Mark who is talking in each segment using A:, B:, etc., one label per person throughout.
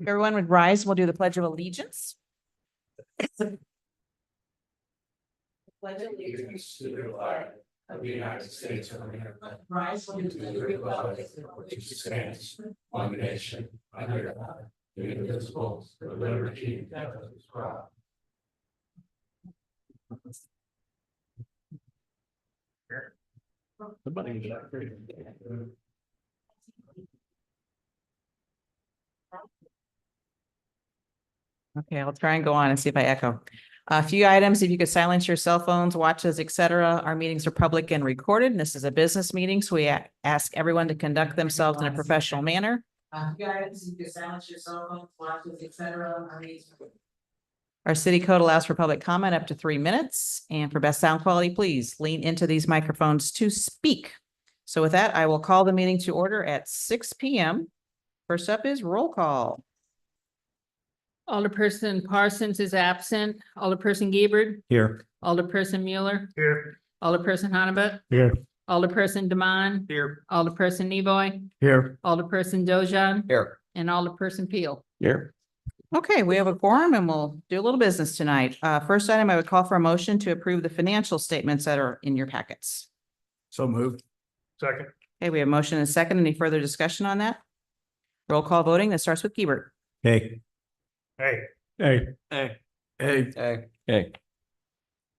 A: Everyone would rise. We'll do the Pledge of Allegiance. Pledge
B: Allegiance to the flag of the United States of America.
A: Rise.
B: To the republic which stands one nation under God, indivisible, with liberty and justice for all.
A: Okay, I'll try and go on and see if I echo. A few items, if you could silence your cell phones, watches, etc. Our meetings are public and recorded, and this is a business meeting, so we ask everyone to conduct themselves in a professional manner. A few items, if you could silence your cell phones, watches, etc. Our city code allows for public comment up to 3 minutes, and for best sound quality, please lean into these microphones to speak. So with that, I will call the meeting to order at 6 p.m. First up is roll call.
C: Alderperson Parsons is absent. Alderperson Gabbard.
B: Here.
C: Alderperson Mueller.
B: Here.
C: Alderperson Honabot.
B: Here.
C: Alderperson Demond.
B: Here.
C: Alderperson Nevoy.
B: Here.
C: Alderperson Dojan.
B: Here.
C: And Alderperson Peel.
B: Here.
A: Okay, we have a quorum and we'll do a little business tonight. First item, I would call for a motion to approve the financial statements that are in your packets.
B: So moved. Second.
A: Okay, we have a motion and a second. Any further discussion on that? Roll call voting. That starts with Gabbard.
B: Hey. Hey. Hey. Hey. Hey. Hey. Hey.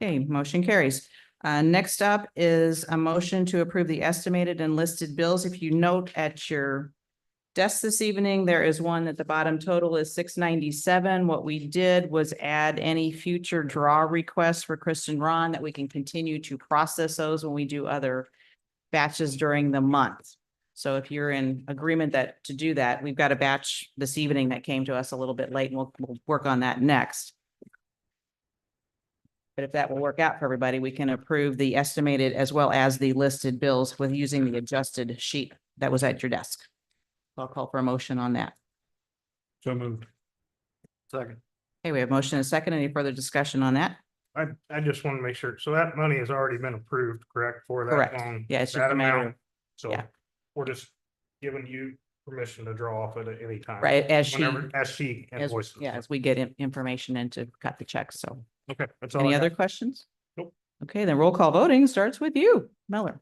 A: Okay, motion carries. Next up is a motion to approve the estimated and listed bills. If you note at your desk this evening, there is one at the bottom. Total is $697. What we did was add any future draw requests for Kristen Ron that we can continue to process those when we do other batches during the month. So if you're in agreement that to do that, we've got a batch this evening that came to us a little bit late and we'll work on that next. But if that will work out for everybody, we can approve the estimated as well as the listed bills with using the adjusted sheet that was at your desk. I'll call for a motion on that.
B: So moved. Second.
A: Okay, we have motion and a second. Any further discussion on that?
D: I just want to make sure. So that money has already been approved, correct, for that
A: Correct.
D: loan?
A: Yeah, it's just
D: That
A: a matter
D: amount.
A: of,
D: So
A: yeah.
D: we're just giving you permission to draw off it at any time.
A: right, as she,
D: Whenever, as she
A: as,
D: invoices.
A: yeah, as we get information in to cut the checks. So
D: Okay, that's all.
A: any
D: I
A: other
D: got.
A: questions?
D: Nope.
A: Okay, then roll call voting starts with you,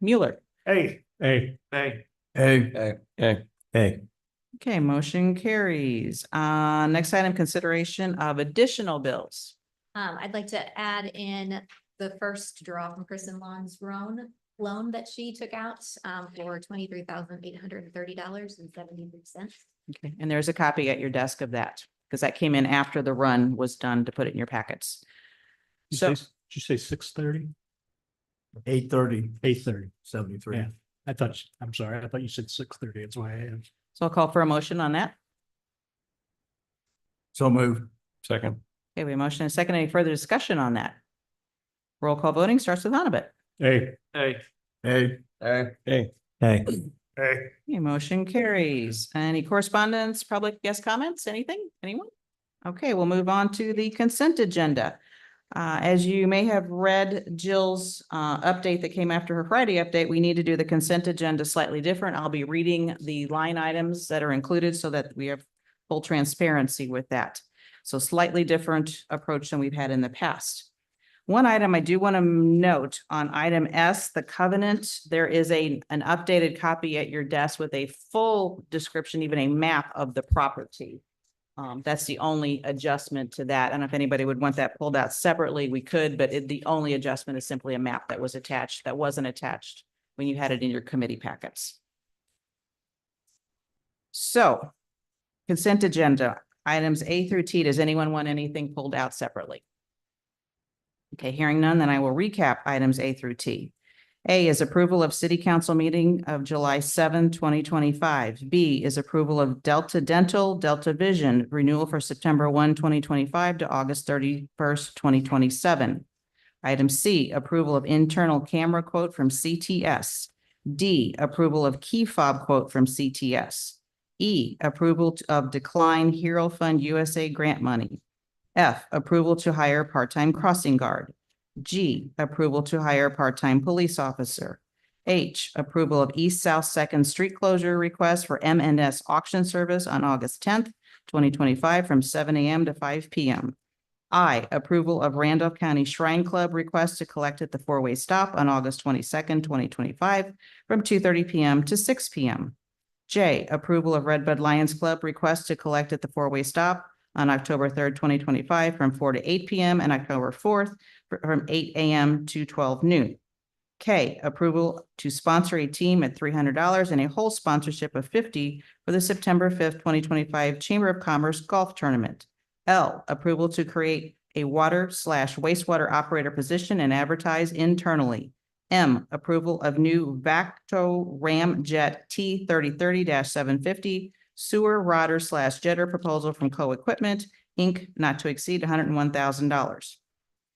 A: Mueller.
D: Hey.
B: Hey.
D: Hey.
B: Hey. Hey. Hey. Hey.
A: Okay, motion carries. Next item, consideration of additional bills.
E: I'd like to add in the first draw from Kristen Lon's loan that she took out for $23,830.73.
A: Okay, and there's a copy at your desk of that, because that came in after the run was done to put it in your packets. So,
F: Did you say 6:30?
B: 8:30.
F: 8:30.
B: 73.
F: Yeah. I'm sorry. I thought you said 6:30. That's why I asked.
A: so I'll call for a motion on that.
B: So moved. Second.
A: Okay, we have a motion and a second. Any further discussion on that? Roll call voting starts with Honabot.
F: Hey.
D: Hey.
B: Hey. Hey. Hey. Hey.
D: Hey.
A: Okay, motion carries. Any correspondence, public guest comments, anything, anyone? Okay, we'll move on to the consent agenda. As you may have read Jill's update that came after her Friday update, we need to do the consent agenda slightly different. I'll be reading the line items that are included so that we have full transparency with that. So slightly different approach than we've had in the past. One item I do want to note on item S, the covenant, there is an updated copy at your desk with a full description, even a map of the property. That's the only adjustment to that. I don't know if anybody would want that pulled out separately. We could, but the only adjustment is simply a map that was attached, that wasn't attached when you had it in your committee packets. So consent agenda, items A through T. Does anyone want anything pulled out separately? Okay, hearing none, then I will recap items A through T. A is approval of city council meeting of July 7, 2025. B is approval of Delta Dental, Delta Vision renewal for September 1, 2025 to August 31st, 2027. Item C, approval of internal camera quote from CTS. D, approval of key fob quote from CTS. E, approval of decline Hero Fund USA grant money. F, approval to hire part-time crossing guard. G, approval to hire part-time police officer. H, approval of East South Second Street closure request for M&S auction service on August 10th, 2025, from 7 a.m. to 5 p.m. I, approval of Randolph County Shrine Club request to collect at the four-way stop on August 22nd, 2025, from 2:30 p.m. to 6 p.m. J, approval of Red Bud Lions Club request to collect at the four-way stop on October 3rd, 2025, from 4 to 8 p.m. and October 4th from 8 a.m. to 12 noon. K, approval to sponsor a team at $300 and a whole sponsorship of $50 for the September 5th, 2025 Chamber of Commerce Golf Tournament. L, approval to create a water/wastewater operator position and advertise internally. M, approval of new Vacto Ramjet T3030-750 sewer rodder/jetter proposal from Co-Equipment, Inc., not to exceed $101,000.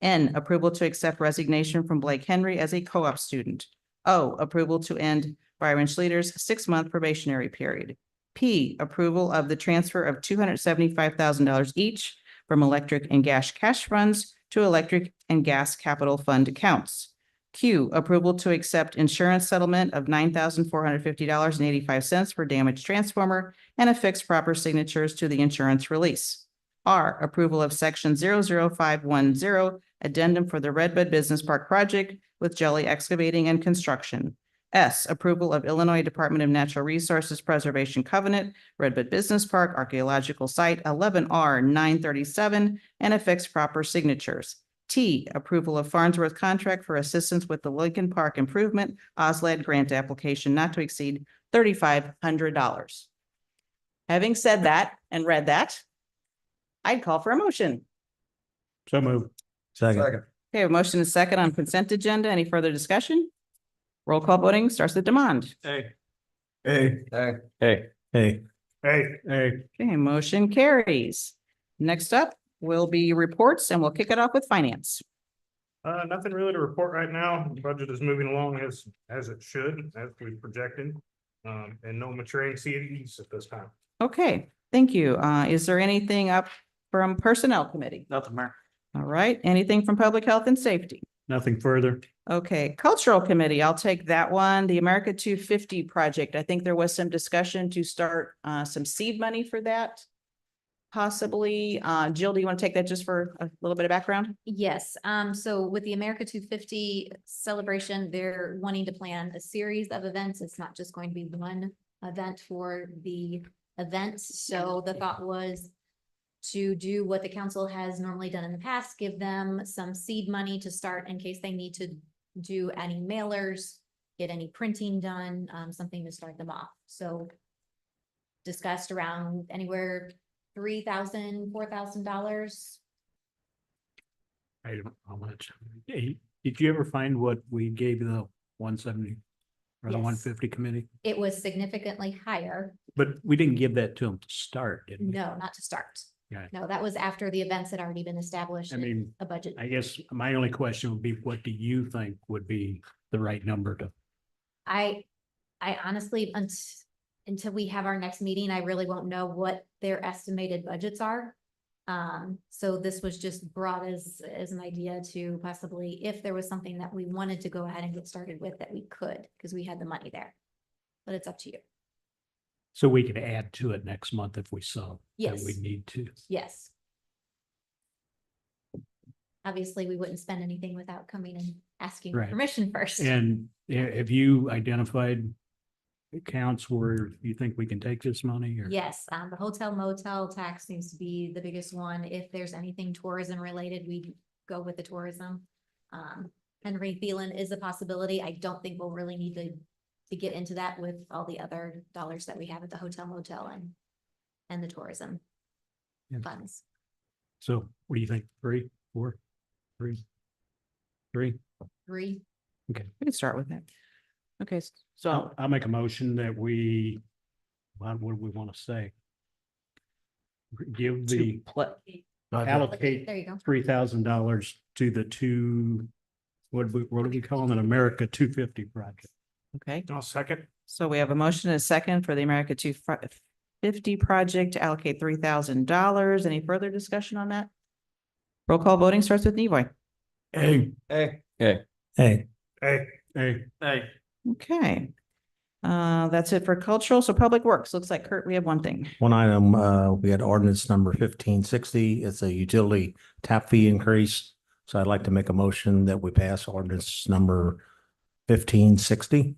A: N, approval to accept resignation from Blake Henry as a co-op student. O, approval to end Byron Schleter's 6-month probationary period. P, approval of the transfer of $275,000 each from electric and gas cash funds to electric and gas capital fund accounts. Q, approval to accept insurance settlement of $9,450.85 for damaged transformer and affix proper signatures to the insurance release. R, approval of section 00510 addendum for the Red Bud Business Park project with Jelly Excavating and Construction. S, approval of Illinois Department of Natural Resources Preservation Covenant, Red Bud Business Park Archaeological Site 11R 937 and affix proper signatures. T, approval of Farnsworth contract for assistance with the Lincoln Park Improvement OSLAD grant application not to exceed $3,500. Having said that and read that, I'd call for a motion.
F: So move.
B: Second.
A: Okay, a motion is second on consent agenda. Any further discussion? Roll call voting starts with Demond.
F: Hey.
B: Hey. Hey. Hey.
F: Hey.
D: Hey,
F: Hey.
A: Okay, motion carries. Next up will be reports and we'll kick it off with finance.
D: nothing really to report right now. The budget is moving along as it should, as we projected. And no maturing CDs at this time.
A: Okay, thank you. Is there anything up from Personnel Committee?
F: Nothing, Mayor.
A: All right, anything from Public Health and Safety?
F: Nothing further.
A: Okay, Cultural Committee, I'll take that one. The America 250 project. I think there was some discussion to start some seed money for that. Possibly. Jill, do you want to take that just for a little bit of background?
E: Yes, so with the America 250 celebration, they're wanting to plan a series of events. It's not just going to be one event for the event. So the thought was to do what the council has normally done in the past, give them some seed money to start in case they need to do any mailers, get any printing done, something to start them off. So discussed around anywhere $3,000, $4,000.
F: I don't know how much. Hey, did you ever find what we gave the 170 or the
E: Yes.
F: 150 committee?
E: It was significantly higher.
F: But we didn't give that to them to start, did we?
E: No, not to start.
F: Yeah.
E: No, that was after the events had already been established.
F: I
E: and
F: mean,
E: a budget.
F: I guess my only question would be, what do you think would be the right number to?
E: I honestly, until we have our next meeting, I really won't know what their estimated budgets are. So this was just brought as an idea to possibly, if there was something that we wanted to go ahead and get started with, that we could, because we had the money there. But it's up to you.
F: So we could add to it next month if we saw that we
E: Yes.
F: need to.
E: Yes. Obviously, we wouldn't spend anything without coming and asking
F: Right.
E: permission first.
F: And have you identified accounts where you think we can take this money or?
E: Yes, the hotel motel tax seems to be the biggest one. If there's anything tourism related, we go with the tourism. Henry Thielen is a possibility. I don't think we'll really need to get into that with all the other dollars that we have at the hotel motel and the tourism
F: Yeah.
E: funds.
F: So what do you think? 3, 4, 3? 3?
E: 3,
A: We can start with that. Okay, so
F: I'll make a motion that we, what do we want to say? Give the, allocate
E: there you go.
F: $3,000 to the two, what do we call them? An America 250 project.
A: okay,
D: I'll second.
A: so we have a motion and a second for the America 250 project to allocate $3,000. Any further discussion on that? Roll call voting starts with Nevoy.
F: Hey.
B: Hey. Hey. Hey.
D: Hey,
F: Hey. Hey.
A: Okay. That's it for cultural. So Public Works, looks like Kurt, we have one thing.
G: One item, we had ordinance number 1560. It's a utility tap fee increase. So I'd like to make a motion that we pass ordinance number 1560.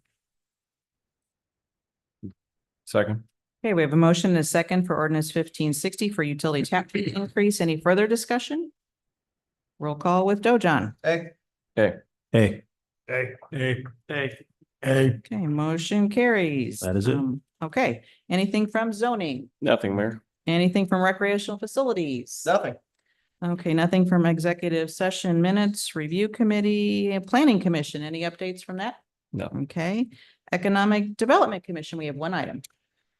B: Second.
A: Okay, we have a motion and a second for ordinance 1560 for utility tap fee increase. Any further discussion? Roll call with Dojon.
B: Hey.
G: Hey,
D: Hey,
F: Hey, hey, hey.
A: Okay, motion carries.
G: That is it.
A: Okay, anything from zoning?
B: Nothing, Mayor.
A: Anything from recreational facilities?
B: Nothing.
A: Okay, nothing from executive session minutes, review committee, planning commission. Any updates from that?
B: No.
A: Okay, economic development commission, we have one item.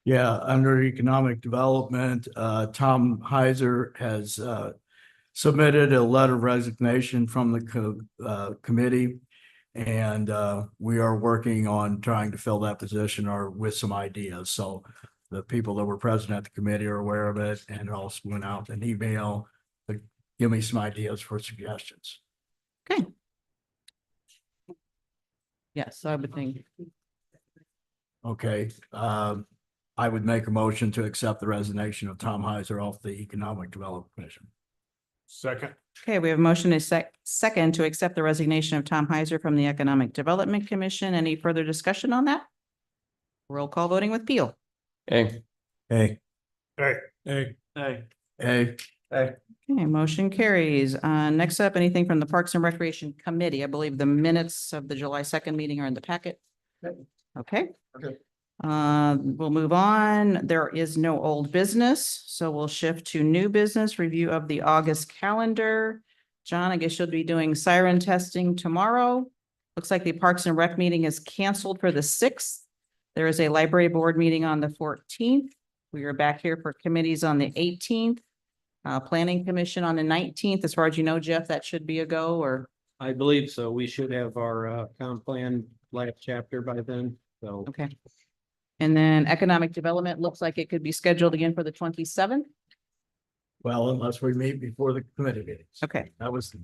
F: Yeah, under economic development, Tom Heiser has submitted a letter of resignation from the committee. And we are working on trying to fill that position or with some ideas. So the people that were present at the committee are aware of it and also went out an email to give me some ideas for suggestions.
A: Okay. Yes, I would think.
F: Okay, I would make a motion to accept the resignation of Tom Heiser off the Economic Development Commission.
D: second.
A: Okay, we have a motion is second to accept the resignation of Tom Heiser from the Economic Development Commission. Any further discussion on that? Roll call voting with Peel.
B: Hey.
G: hey,
D: Hey,
F: Hey, hey, hey.
A: Okay, motion carries. Next up, anything from the Parks and Recreation Committee? I believe the minutes of the July 2nd meeting are in the packet. Okay.
B: Okay.
A: We'll move on. There is no old business, so we'll shift to new business, review of the August calendar. John, I guess you'll be doing siren testing tomorrow. Looks like the Parks and Rec meeting is canceled for the 6th. There is a library board meeting on the 14th. We are back here for committees on the 18th. Planning Commission on the 19th. As far as you know, Jeff, that should be a go, or?
H: I believe so. We should have our comp plan last chapter by then, so.
A: Okay. And then economic development looks like it could be scheduled again for the 27th.
F: Well, unless we meet before the committee meetings.
A: Okay,
F: That was the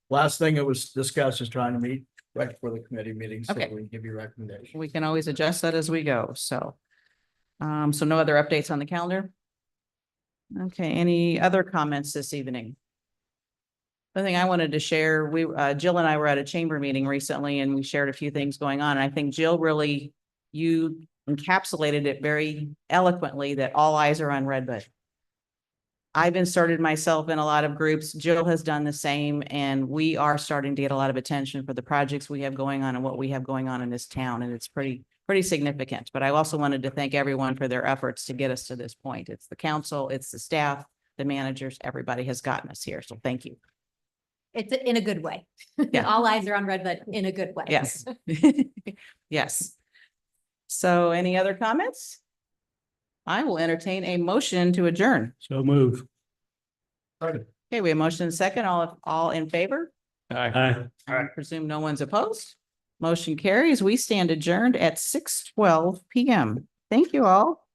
F: last thing that was discussed, is trying to meet right before the committee meetings. So
A: Okay.
F: we can give you recommendations.
A: we can always adjust that as we go, so. So no other updates on the calendar? Okay, any other comments this evening? The thing I wanted to share, Jill and I were at a chamber meeting recently and we shared a few things going on. And I think Jill really, you encapsulated it very eloquently that all eyes are on Redbud. I've inserted myself in a lot of groups. Jill has done the same, and we are starting to get a lot of attention for the projects we have going on and what we have going on in this town. And it's pretty significant. But I also wanted to thank everyone for their efforts to get us to this point. It's the council, it's the staff, the managers, everybody has gotten us here. So thank you.
E: It's in a good way.
A: Yeah.
E: All eyes are on Redbud in a good way.
A: Yes. Yes. So any other comments? I will entertain a motion to adjourn.
F: So move.
A: Okay, we have motion and second. All in favor?
B: Aye.
A: I presume no one's opposed. Motion carries. We stand adjourned at 6:12 PM. Thank you all.